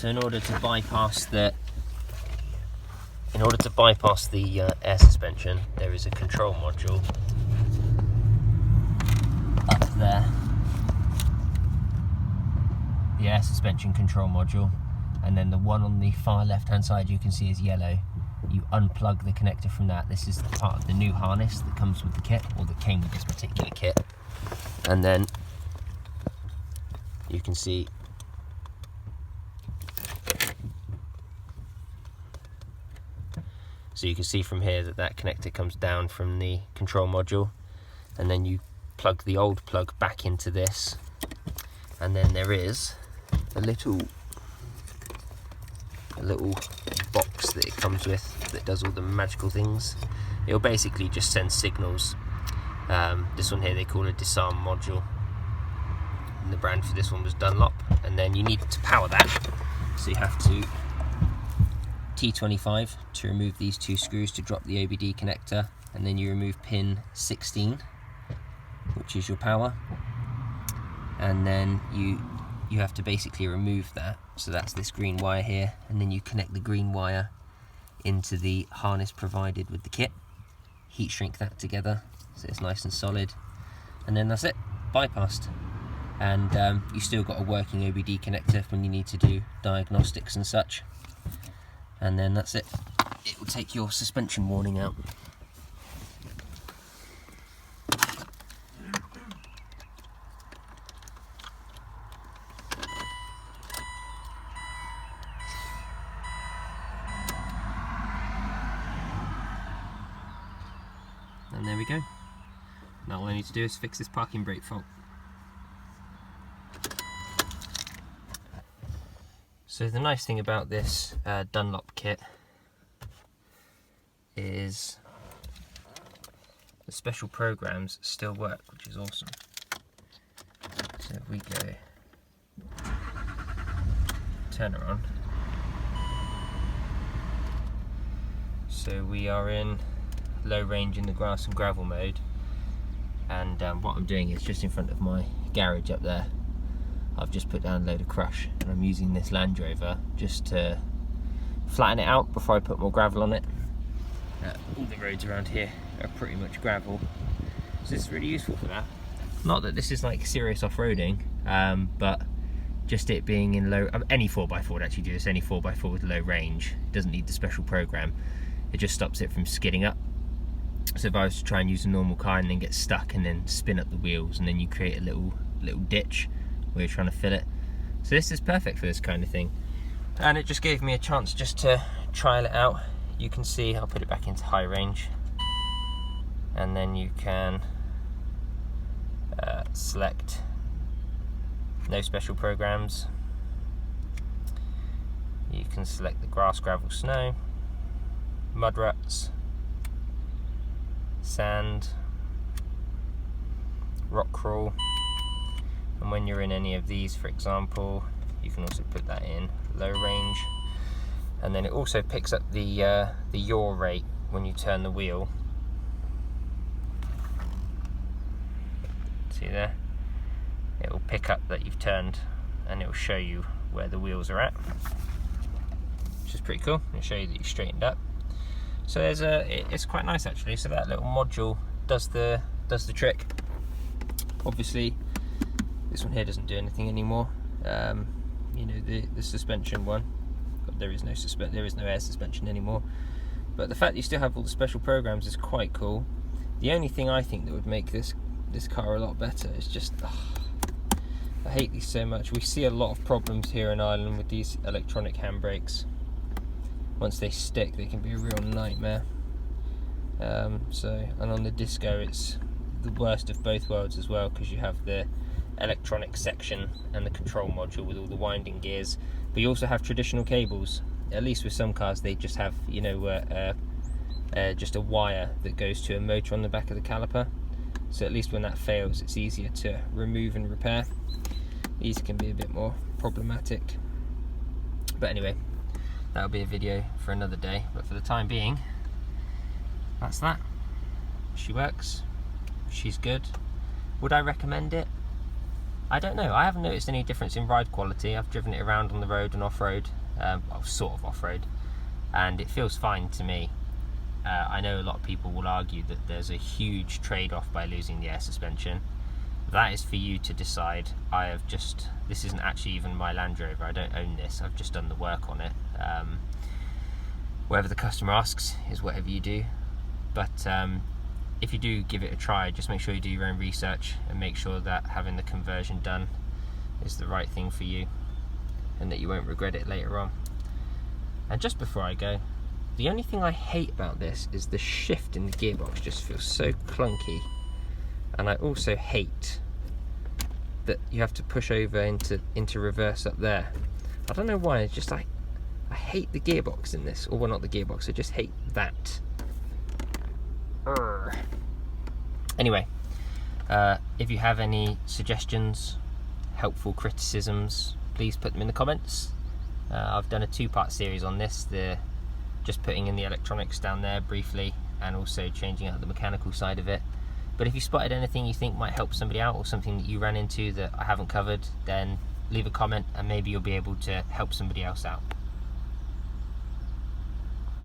So in order to bypass the air suspension, there is a control module up there. The air suspension control module, and then the one on the far left hand side you can see is yellow. You unplug the connector from that. This is part of the new harness that comes with the kit, or that came with this particular kit. And then you can see from here that connector comes down from the control module, and then you plug the old plug back into this, and then there is a little box that it comes with that does all the magical things. It'll basically just send signals. This one here they call a Disarm Module, and the brand for this one was Dunlop. And then you need to power that, so you have to T25 to remove these two screws to drop the OBD connector, and then you remove pin 16, which is your power, and then you have to basically remove that. So that's this green wire here, and then you connect the green wire into the harness provided with the kit, heat shrink that together so it's nice and solid, and then that's it, bypassed. And you still got a working OBD connector when you need to do diagnostics and such, and then that's it. It will take your suspension warning out. And there we go. Now all I need to do is fix this parking brake fault. So the nice thing about this Dunlop kit is the special programs still work, which is awesome. So if we go turn around, so we are in low range in the grass and gravel mode, and what I'm doing is just in front of my garage up there, I've just put down a load of crush, and I'm using this Land Rover just to flatten it out before I put more gravel on it. All the roads around here are pretty much gravel, so it's really useful for that. Not that this is like serious off-roading, but just it being in low, any 4x4 would actually do this, any 4x4 with low range, it doesn't need the special program, it just stops it from skidding up. So if I was to try and use a normal car and then get stuck and then spin up the wheels, and then you create a little ditch where you're trying to fill it. So this is perfect for this kind of thing. And it just gave me a chance just to trial it out. You can see, I'll put it back into high range, and then you can select no special programs. You can select the grass, gravel, snow, mud ruts, sand, rock crawl, and when you're in any of these, for example, you can also put that in low range, and then it also picks up the yaw rate when you turn the wheel. See there? It will pick up that you've turned, and it will show you where the wheels are at, which is pretty cool. It'll show you that you've straightened up. So it's quite nice actually. So that little module does the trick. Obviously, this one here doesn't do anything anymore. You know, the suspension one, there is no air suspension anymore. But the fact that you still have all the special programs is quite cool. The only thing I think that would make this car a lot better is just, I hate these so much. We see a lot of problems here in Ireland with these electronic handbrakes. Once they stick, they can be a real nightmare. And on the Disco, it's the worst of both worlds as well, because you have the electronic section and the control module with all the winding gears, but you also have traditional cables. At least with some cars, they just have, you know, just a wire that goes to a motor on the back of the caliper. So at least when that fails, it's easier to remove and repair. These can be a bit more problematic. But anyway, that'll be a video for another day. But for the time being, that's that. She works. She's good. Would I recommend it? I don't know, I haven't noticed any difference in ride quality. I've driven it around on the road and off-road, well, sort of off-road, and it feels fine to me. I know a lot of people will argue that there's a huge trade-off by losing the air suspension. That is for you to decide. This isn't actually even my Land Rover, I don't own this, I've just done the work on it. Whatever the customer asks is whatever you do, but if you do give it a try, just make sure you do your own research and make sure that having the conversion done is the right thing for you and that you won't regret it later on. And just before I go, the only thing I hate about this is the shift in the gearbox just feels so clunky, and I also hate that you have to push over into reverse up there. I don't know why, it's just I hate the gearbox in this, or well, not the gearbox, I just hate that. Anyway, if you have any suggestions, helpful criticisms, please put them in the comments. I've done a two-part series on this, just putting in the electronics down there briefly and also changing out the mechanical side of it. But if you spotted anything you think might help somebody out, or something that you ran into that I haven't covered, then leave a comment and maybe you'll be able to help somebody else out.